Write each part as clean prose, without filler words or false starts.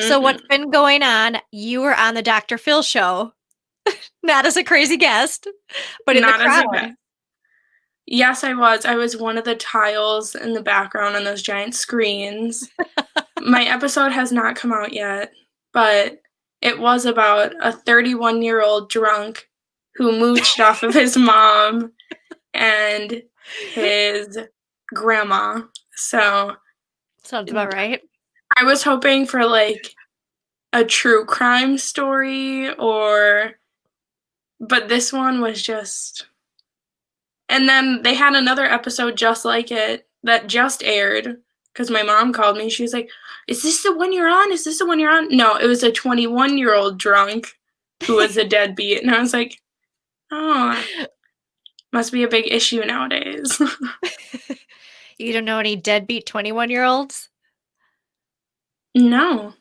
So what's Mm-mm. been going on? You were on the Dr. Phil show, not as a crazy guest, but in the Not as a crowd. guest. Yes, I was. I was one of the tiles in the background on those giant screens. My episode has not come out yet, but it was about a 31-year-old drunk who mooched off of his mom and his grandma. So Sounds about right. I was hoping for like a true crime story or but this one was just and then they had another episode just like it that just aired because my mom called me. She was like, "Is this the one you're on? Is this the one you're on?" No, it was a 21-year-old drunk who was a deadbeat. And I was like, "Oh, must be a big issue nowadays." You don't know any deadbeat 21-year-olds? No.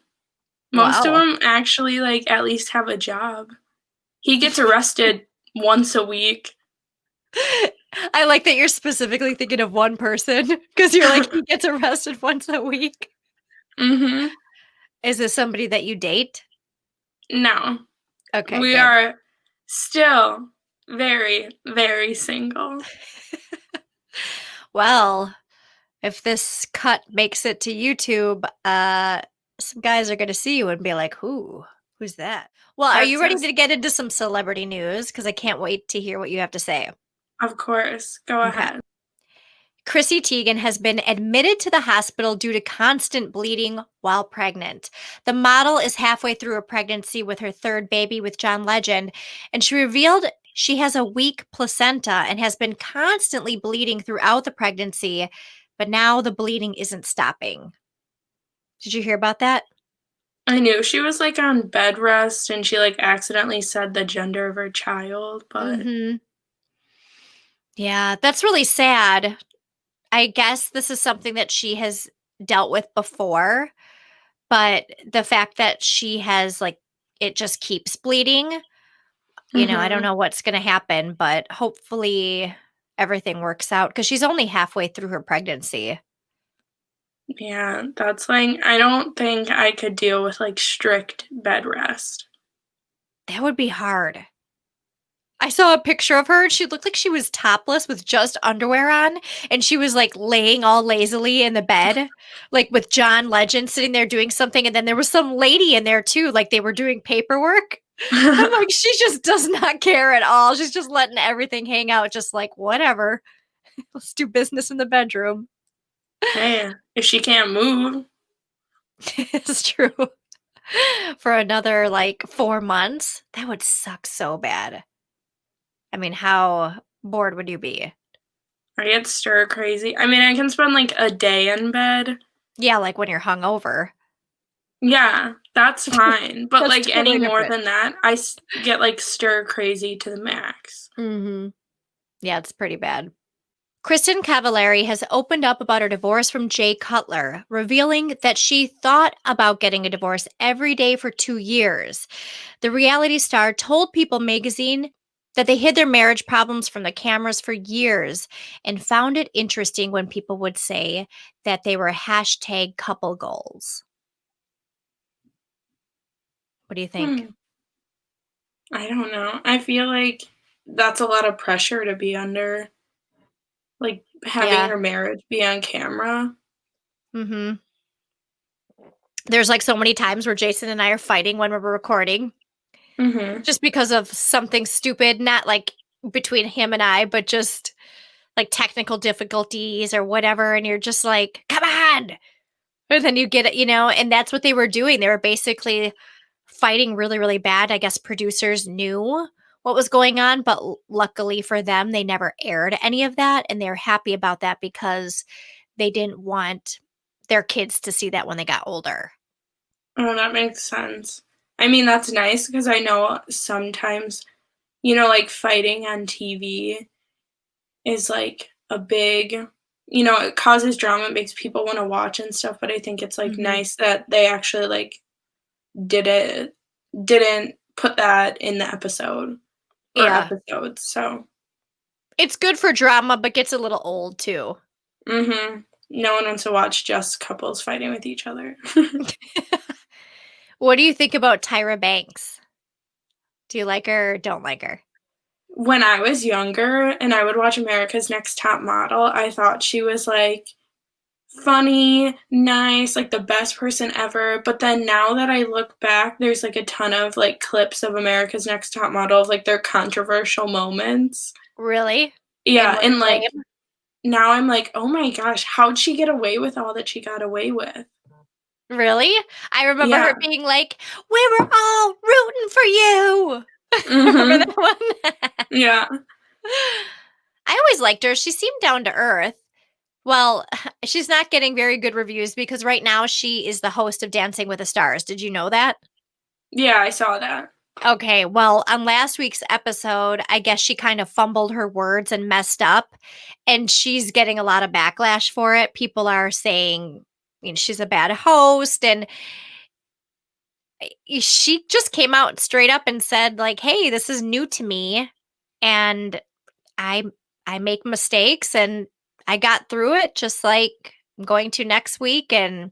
Most of Wow. them actually like at least have a job. He gets arrested once a week. I like that you're specifically thinking of one person because you're like, he gets arrested once a week. Mhm. Is this somebody that you date? No. Okay, We good. are still very, very single. Well, if this cut makes it to YouTube, some guys are gonna see you and be like, who's that? Well, are you That's ready us. to get into some celebrity news? Because I can't wait to hear what you have to say. Of course. Go Okay. ahead. Chrissy Teigen has been admitted to the hospital due to constant bleeding while pregnant. The model is halfway through a pregnancy with her third baby with John Legend, and she revealed she has a weak placenta and has been constantly bleeding throughout the pregnancy, but now the bleeding isn't stopping. Did you hear about that? I knew she was like on bed rest and she like accidentally said the gender of her child, but Mhm. Yeah, that's really sad. I guess this is something that she has dealt with before, but the fact that she has, like, it just keeps bleeding, I don't mhm. know what's gonna happen, but hopefully everything works out because she's only halfway through her pregnancy. Yeah, that's like I don't think I could deal with like strict bed rest. That would be hard. I saw a picture of her, and she looked like she was topless with just underwear on, and she was, like, laying all lazily in the bed, like, with John Legend sitting there doing something, and then there was some lady in there too, like, they were doing paperwork. I'm like, she just does not care at all. She's just letting everything hang out, just like, "Whatever. Let's do business in the bedroom." Hey, if she can't move, It's true. For another, like, 4 months? That would suck so bad. I mean, how bored would you be? I get stir crazy. I mean, I can spend like a day in bed. Yeah, like, when you're hungover. Yeah, that's fine. But That's like any totally more different. than that, get like stir crazy to the max. Mhm. Yeah, it's pretty bad. Kristen Cavallari has opened up about her divorce from Jay Cutler, revealing that she thought about getting a divorce every day for 2 years. The reality star told People magazine that they hid their marriage problems from the cameras for years and found it interesting when people would say that they were hashtag couple goals. What do you think? Hmm. I don't know. I feel like that's a lot of pressure to be under, like having Yeah. your marriage be on camera. Hmm. There's like so many times where Jason and I are fighting when we're recording Mhm. just because of something stupid, not like between him and I, but just like technical difficulties or whatever. And you're just like, come on. And then you get it, and that's what they were doing. They were basically fighting really, really bad. I guess producers knew what was going on, but luckily for them, they never aired any of that. And they're happy about that because they didn't want their kids to see that when they got older. Oh, that makes sense. I mean, that's nice because I know sometimes, you know, like fighting on TV is like a big, it causes drama, it makes people want to watch and stuff, but I think it's like Hmm. nice that they actually like did it, didn't put that in the episode or Yeah. episodes. So, It's good for drama, but gets a little old too. no one wants to watch just couples fighting with each other. What do you think about Tyra Banks? Do you like her or don't like her? When I was younger and I would watch America's Next Top Model, I thought she was like funny, nice, like the best person ever. But then now that I look back, there's like a ton of like clips of America's Next Top Model of like their controversial moments. Really? And Yeah, was and it like lame? now I'm like, oh my gosh, how'd she get away with all that she got away with? Really? I remember her Yeah. being like, "We were all rooting for you." Remember Mhm. that one? Yeah. I always liked her. She seemed down to earth. Well, she's not getting very good reviews because right now she is the host of Dancing with the Stars. Did you know that? Yeah, I saw that. Okay, well, on last week's episode, I guess she kind of fumbled her words and messed up, and she's getting a lot of backlash for it. People are saying, she's a bad host, and she just came out straight up and said, like, "Hey, this is new to me, and I I make mistakes, and I got through it, just like I'm going to next week." And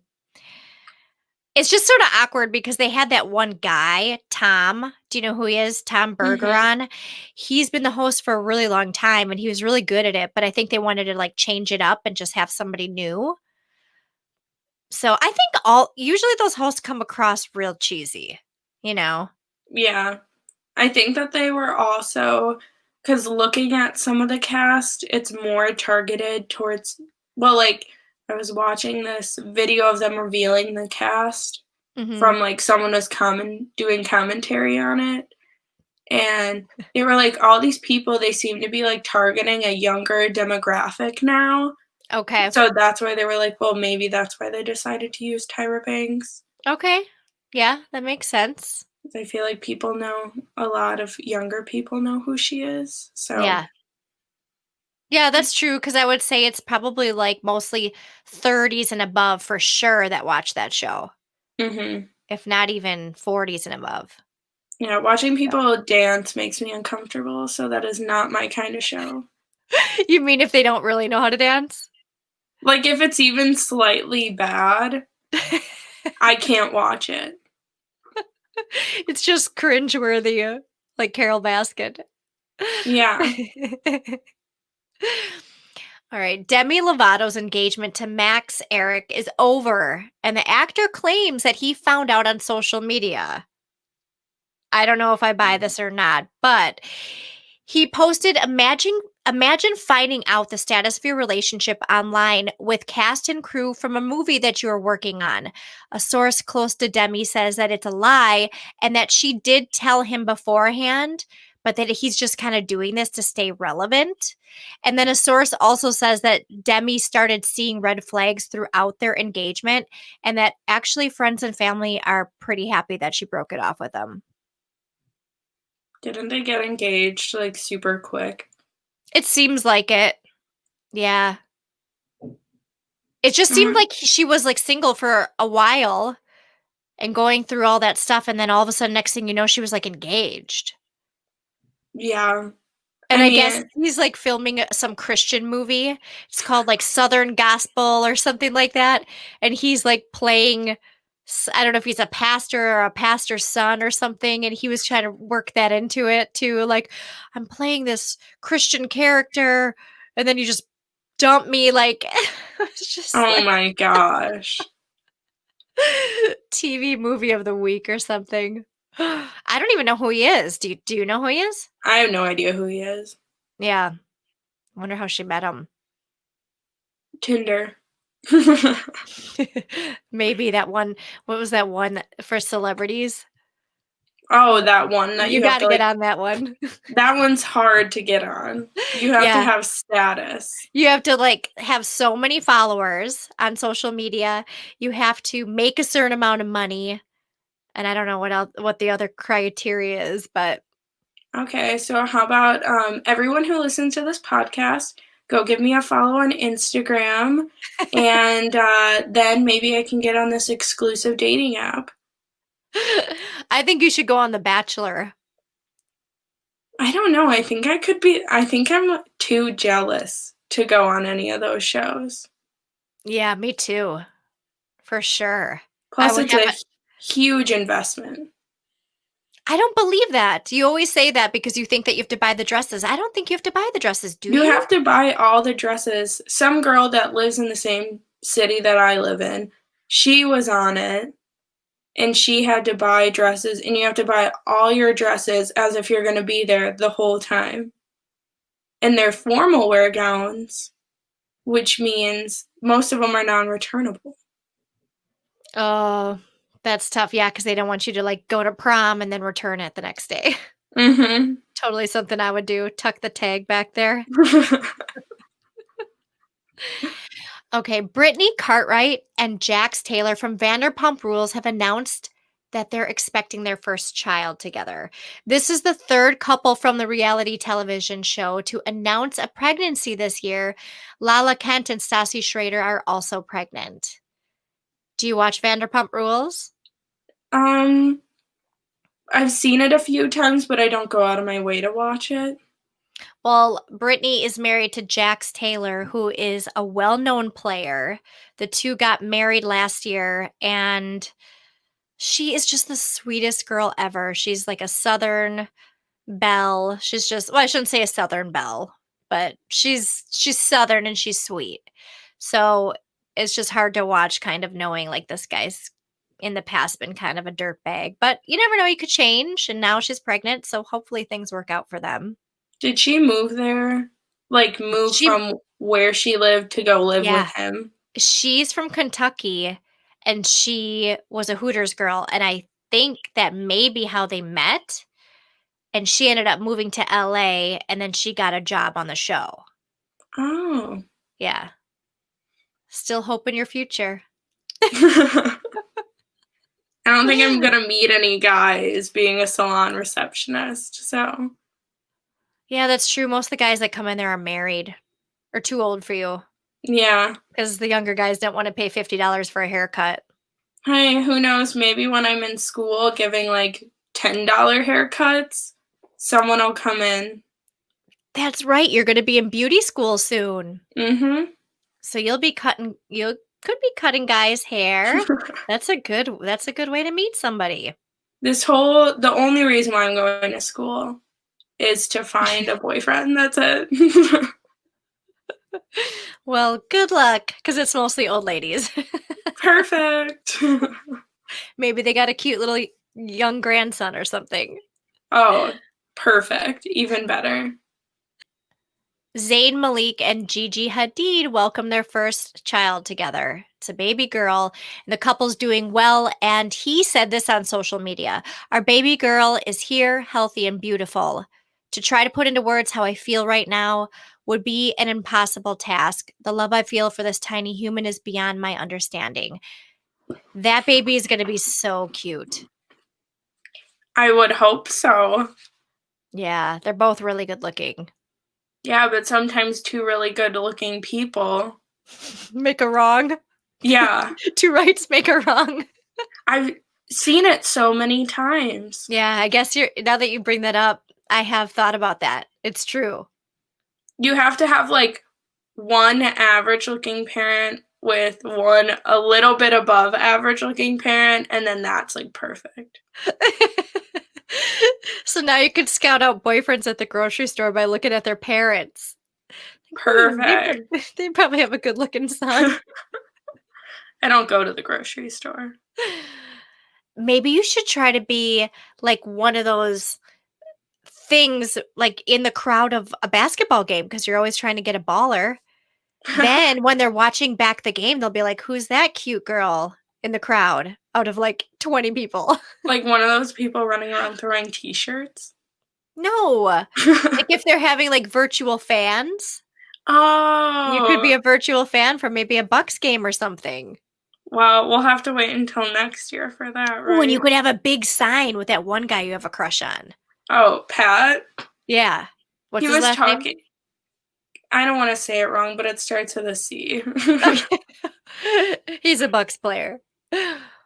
it's just sort of awkward because they had that one guy, Tom. Do you know who he is? Tom Berger Mhm. on. He's been the host for a really long time and he was really good at it, but I think they wanted to like change it up and just have somebody new. So I think all usually those hosts come across real cheesy, you know. Yeah. I think that they were also, because looking at some of the cast, it's more targeted towards, well, like, I was watching this video of them revealing the cast Mhm. from, like, someone was doing commentary on it, and they were like, all these people, they seem to be, like, targeting a younger demographic now, Okay. so that's why they were like, well, maybe that's why they decided to use Tyra Banks. Okay. Yeah, that makes sense. I feel like people know a lot of younger people know who she is, so Yeah. Yeah, that's true because I would say it's probably like mostly 30s and above for sure that watch that show, mhm. if not even 40s and above. Yeah, watching So people dance makes me uncomfortable, so that is not my kind of show. you mean if they don't really know how to dance? Like, if it's even slightly bad, I can't watch it. It's just cringeworthy, like Carol Baskin. Yeah. All right, Demi Lovato's engagement to Max Eric is over, and the actor claims that he found out on social media. I don't know if I buy this or not, but he posted imagine finding out the status of your relationship online with cast and crew from a movie that you're working on. A source close to Demi says that it's a lie and that she did tell him beforehand, but that he's just kind of doing this to stay relevant. And then a source also says that Demi started seeing red flags throughout their engagement and that actually friends and family are pretty happy that she broke it off with him. Didn't they get engaged, like, super quick? It seems like it. Yeah. It just seemed Mm, like she was, like, single for a while and going through all that stuff, and then all of a sudden, next thing you know, she was, like, engaged. yeah. And I I guess mean, he's, like, filming some Christian movie. It's called, like, Southern Gospel or something like that, and he's, like, playing I don't know if he's a pastor or a pastor's son or something, and he was trying to work that into it too, like, "I'm playing this Christian character," and then you just dump me, like, it's just oh like my gosh. TV movie of the week or something. I don't even know who he is. Do you know who he is? I have no idea who he is. Yeah. Wonder how she met him. Tinder. Maybe that one what was that one for celebrities? Oh, that one that You you have gotta to, get like, on that one. that one's hard to get on. You have to Yeah. have status. You have to, like, have so many followers on social media. You have to make a certain amount of money, and I don't know what the other criteria is, but Okay, so how about everyone who listens to this podcast, go give me a follow on Instagram, and then maybe I can get on this exclusive dating app. I think you should go on The Bachelor. I don't know. I think I'm too jealous to go on any of those shows. Yeah, me too. For sure. I Plus, would it's have a a Huge investment. I don't believe that. You always say that because you think that you have to buy the dresses. I don't think you have to buy the dresses, do You you? have to buy all the dresses. Some girl that lives in the same city that I live in, she was on it, and she had to buy dresses, and you have to buy all your dresses as if you're gonna be there the whole time. And they're formal wear gowns, which means most of them are non-returnable. Oh, that's tough. Yeah, because they don't want you to like go to prom and then return it the next day. Mhm. Totally something I would do. Tuck the tag back there. Okay, Brittany Cartwright and Jax Taylor from Vanderpump Rules have announced that they're expecting their first child together. This is the third couple from the reality television show to announce a pregnancy this year. Lala Kent and Stassi Schrader are also pregnant. Do you watch Vanderpump Rules? Um, I've seen it a few times, but I don't go out of my way to watch it. Well, Brittany is married to Jax Taylor, who is a well known player. The two got married last year, and she is just the sweetest girl ever. She's like a Southern belle. She's just, well, I shouldn't say a Southern belle, but she's Southern and she's sweet. So it's just hard to watch, kind of knowing like this guy's in the past been kind of a dirtbag. But you never know, he could change. And now she's pregnant, so hopefully things work out for them. Did she move there? Like, move She, from where she lived to go live with yeah, him? she's from Kentucky and she was a Hooters girl. And I think that may be how they met. And she ended up moving to LA and then she got a job on the show. Oh. Yeah. Still hope in your future. I don't think I'm gonna meet any guys being a salon receptionist, so Yeah, that's true. Most of the guys that come in there are married or too old for you yeah. because the younger guys don't want to pay $50 for a haircut. Hey, who knows, maybe when I'm in school giving, like, $10 haircuts, someone will come in. That's right. You're going to be in beauty school soon. Mhm. So you could be cutting guys' hair. That's a good way to meet somebody. The only reason why I'm going to school is to find a boyfriend, that's it. Well, good luck because it's mostly old ladies. Perfect. Maybe they got a cute little young grandson or something. Oh, perfect, even better. Zayn Malik and Gigi Hadid welcome their first child together. It's a baby girl, and the couple's doing well. And he said this on social media: "Our baby girl is here, healthy and beautiful. To try to put into words how I feel right now would be an impossible task. The love I feel for this tiny human is beyond my understanding." That baby is going to be so cute. I would hope so. Yeah, they're both really good looking. Yeah, but sometimes 2 really good-looking people. Make a wrong. Yeah, Two rights make a wrong. I've seen it so many times. Yeah, I guess you're now that you bring that up, I have thought about that. It's true. You have to have, like, one average-looking parent with one a little bit above average-looking parent, and then that's, like, perfect. So now you could scout out boyfriends at the grocery store by looking at their parents. Perfect. They probably have a good looking son. I don't go to the grocery store. Maybe you should try to be like one of those things like in the crowd of a basketball game because you're always trying to get a baller. Then when they're watching back the game, they'll be like, "Who's that cute girl in the crowd?" Out of like 20 people. Like one of those people running around throwing T-shirts? No. Like if they're having like virtual fans, you could be Oh, a virtual fan for maybe a Bucks game or something. well, we'll have to wait until next year for that, Ooh, and you right? could have a big sign with that one guy you have a crush on. Oh, Pat? Yeah. What's He his was last name? talking I don't wanna say it wrong, but it starts with a C. Okay. He's a Bucks player.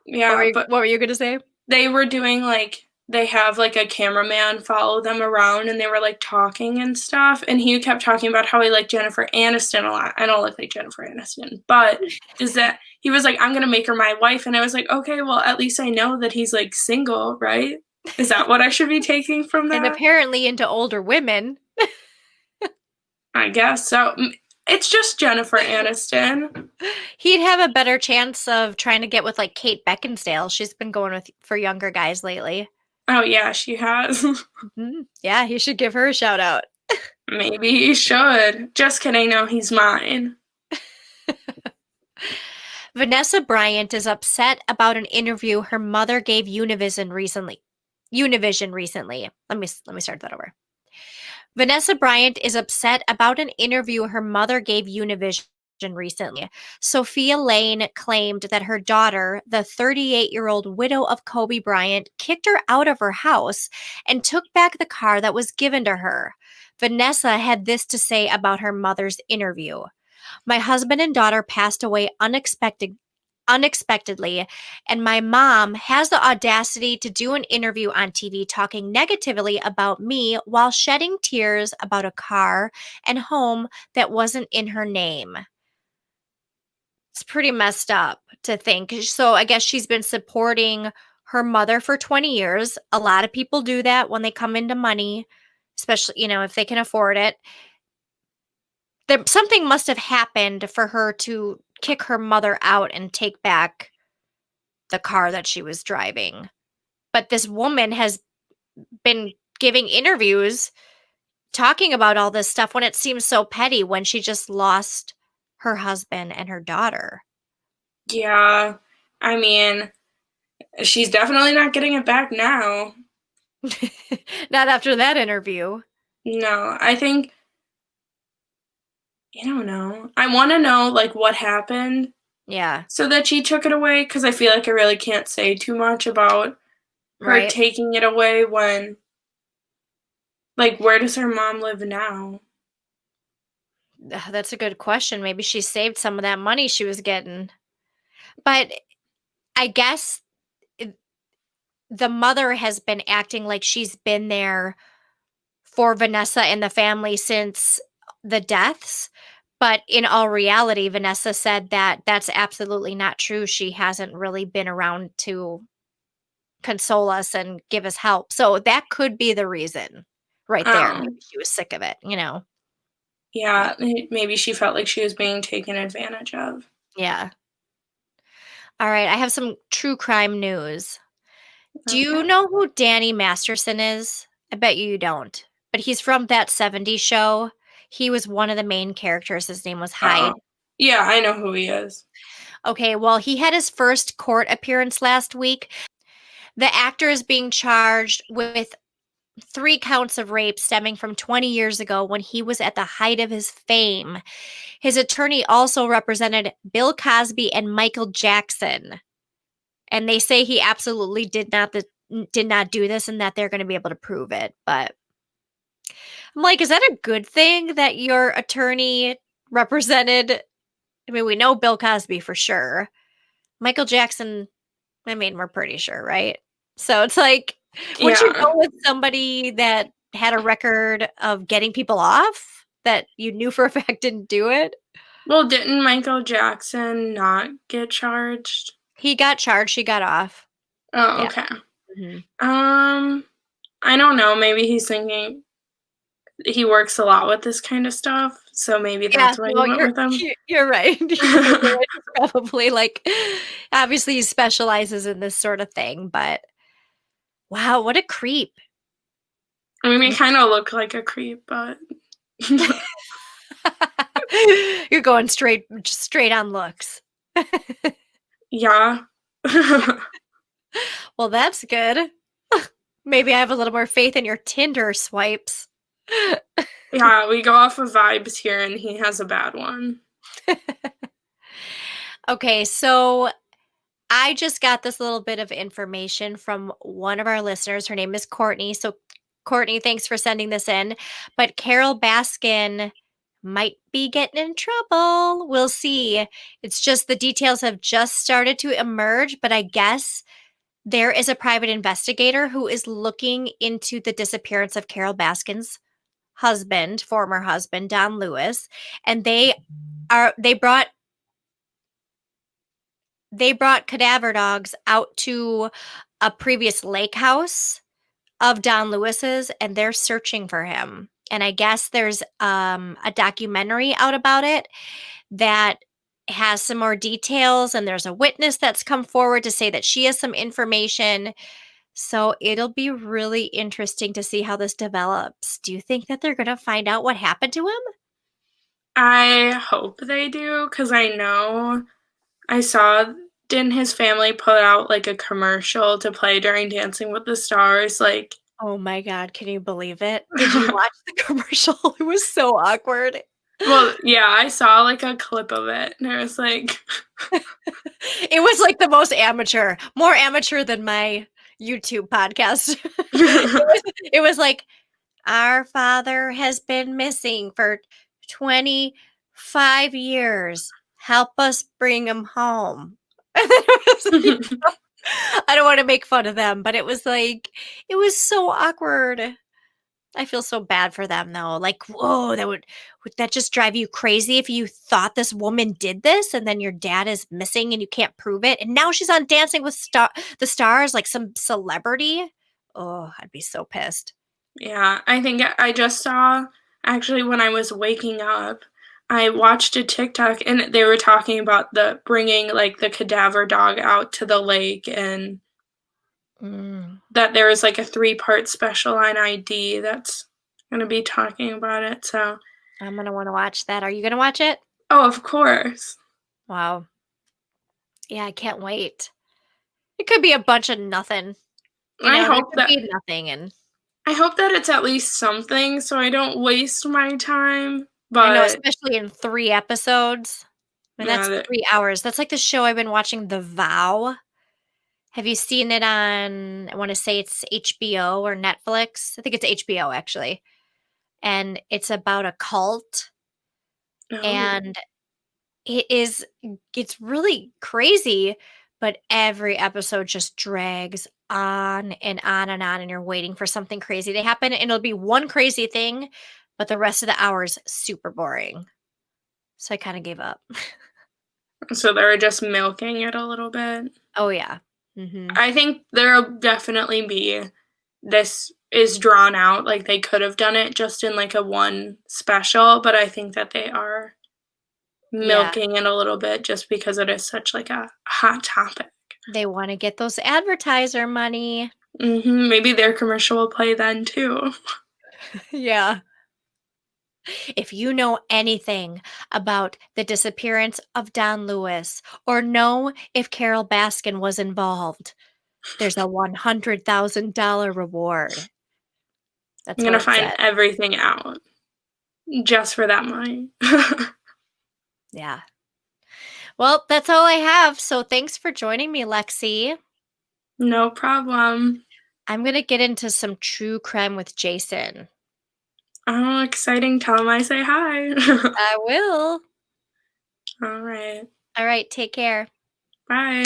Yeah, but What were you gonna say? they were doing, like, they have, like, a cameraman follow them around, and they were, like, talking and stuff, and he kept talking about how he liked Jennifer Aniston a lot. I don't look like Jennifer Aniston, but is that he was like, "I'm gonna make her my wife," and I was like, "Okay, well, at least I know that he's, like, single, right? Is that what I should be taking from And that?" apparently into older women. I guess so. It's just Jennifer Aniston. He'd have a better chance of trying to get with, like, Kate Beckinsale. She's been going with for younger guys lately. Oh, yeah, she has. Mhm. Yeah, he should give her a shout out. Maybe he should. Just kidding, no, he's mine. Vanessa Bryant is upset about an interview her mother gave Univision recently. Let me start that over. Vanessa Bryant is upset about an interview her mother gave Univision recently. Sophia Lane claimed that her daughter, the 38-year-old widow of Kobe Bryant, kicked her out of her house and took back the car that was given to her. Vanessa had this to say about her mother's interview. My husband and daughter passed away unexpectedly, and my mom has the audacity to do an interview on TV talking negatively about me while shedding tears about a car and home that wasn't in her name. It's pretty messed up to think. So I guess she's been supporting her mother for 20 years. A lot of people do that when they come into money, especially, if they can afford it. Something must have happened for her to kick her mother out and take back the car that she was driving. But this woman has been giving interviews talking about all this stuff when it seems so petty when she just lost her husband and her daughter. Yeah, I mean, she's definitely not getting it back now. Not after that interview. No, I don't know. I wanna know, like, what happened Yeah, so that she took it away, because I feel like I really can't say too much about her right. taking it away when like, where does her mom live now? That's a good question. Maybe she saved some of that money she was getting. But I guess it- the mother has been acting like she's been there for Vanessa and the family since the deaths. But in all reality, Vanessa said that that's absolutely not true. She hasn't really been around to console us and give us help. So that could be the reason right there. Oh, Maybe she was sick of it. yeah, But maybe she felt like she was being taken advantage of. yeah. All right. I have some true crime news. Do you Okay. know who Danny Masterson is? I bet you don't. But he's from that '70s show. He was one of the main characters. His name was Hyde. Oh. Yeah, I know who he is. Okay, well, he had his first court appearance last week. The actor is being charged with 3 counts of rape stemming from 20 years ago when he was at the height of his fame. His attorney also represented Bill Cosby and Michael Jackson, and they say he absolutely did not do this and that they're gonna be able to prove it, but I'm like, is that a good thing that your attorney represented? I mean, we know Bill Cosby for sure. Michael Jackson, I mean, we're pretty sure, right? So it's like, would you Yeah. go with somebody that had a record of getting people off that you knew for a fact didn't do it? Well, didn't Michael Jackson not get charged? He got charged, he got off. Oh, Yeah. okay. Mhm. Um, I don't know, maybe he's thinking he works a lot with this kind of stuff, so maybe Yeah, that's why he no, went you're with him. you're right. You're right. It's probably like obviously he specializes in this sort of thing, but wow, what a creep. I mean, he kinda looked like a creep, but You're going straight on looks. yeah. Well, that's good. Maybe I have a little more faith in your Tinder swipes. Yeah, we go off of vibes here, and he has a bad one. Okay, so I just got this little bit of information from one of our listeners. Her name is Courtney. So, Courtney, thanks for sending this in. But Carol Baskin might be getting in trouble. We'll see. It's just the details have just started to emerge, but I guess There is a private investigator who is looking into the disappearance of Carol Baskin's husband, former husband, Don Lewis, and they brought cadaver dogs out to a previous lake house of Don Lewis's, and they're searching for him. And I guess there's a documentary out about it that has some more details, and there's a witness that's come forward to say that she has some information. So it'll be really interesting to see how this develops. Do you think that they're going to find out what happened to him? I hope they do, because I know I saw, didn't his family put out like a commercial to play during Dancing with the Stars? Like, Oh my God, can you believe it? Did you watch the commercial? It was so awkward. well, yeah, I saw like a clip of it, and I was like, It was like the most amateur, more amateur than my YouTube podcast. It was like, our father has been missing for 25 years. Help us bring him home. And then it was like, I don't want to make fun of them, but it was like, it was so awkward. I feel so bad for them though. Like, whoa, would that just drive you crazy if you thought this woman did this and then your dad is missing and you can't prove it? And now she's on Dancing with the Stars like some celebrity. Oh, I'd be so pissed. yeah, I think I just saw, actually, when I was waking up, I watched a TikTok and they were talking about the bringing like the cadaver dog out to the lake, and Mm, that there was like a 3-part special on ID that's going to be talking about it. So, I'm gonna want to watch that. Are you gonna watch it? oh, of course. Wow. Yeah, I can't wait. It could be a bunch of nothing. I There hope could that be nothing, and I hope that it's at least something so I don't waste my time. I know, But especially in 3 episodes. I mean, yeah, that's 3 hours. That's like the show I've been watching, The Vow. Have you seen it on, I wanna say it's HBO or Netflix? I think it's HBO, actually, and it's about a cult, no. and it is it's really crazy, but every episode just drags on and on and on, and you're waiting for something crazy to happen, and it'll be one crazy thing, but the rest of the hour is super boring. So I kinda gave up. So they're just milking it a little bit. Oh, yeah. Mhm. I think there'll definitely be, this is drawn out, like, they could have done it just in, like, a one special, but I think that they are Yeah. milking it a little bit just because it is such, like, a hot topic. They wanna get those advertiser money. Maybe their commercial will play then too. Yeah. If you know anything about the disappearance of Don Lewis or know if Carol Baskin was involved, there's a $100,000 reward. I'm That's what gonna it find said. everything out just for that money. Yeah. Well, that's all I have. So thanks for joining me, Lexie. No problem. I'm going to get into some true crime with Jason. Oh, exciting. Tell him I say hi. I will. All right. All right. Take care. Bye.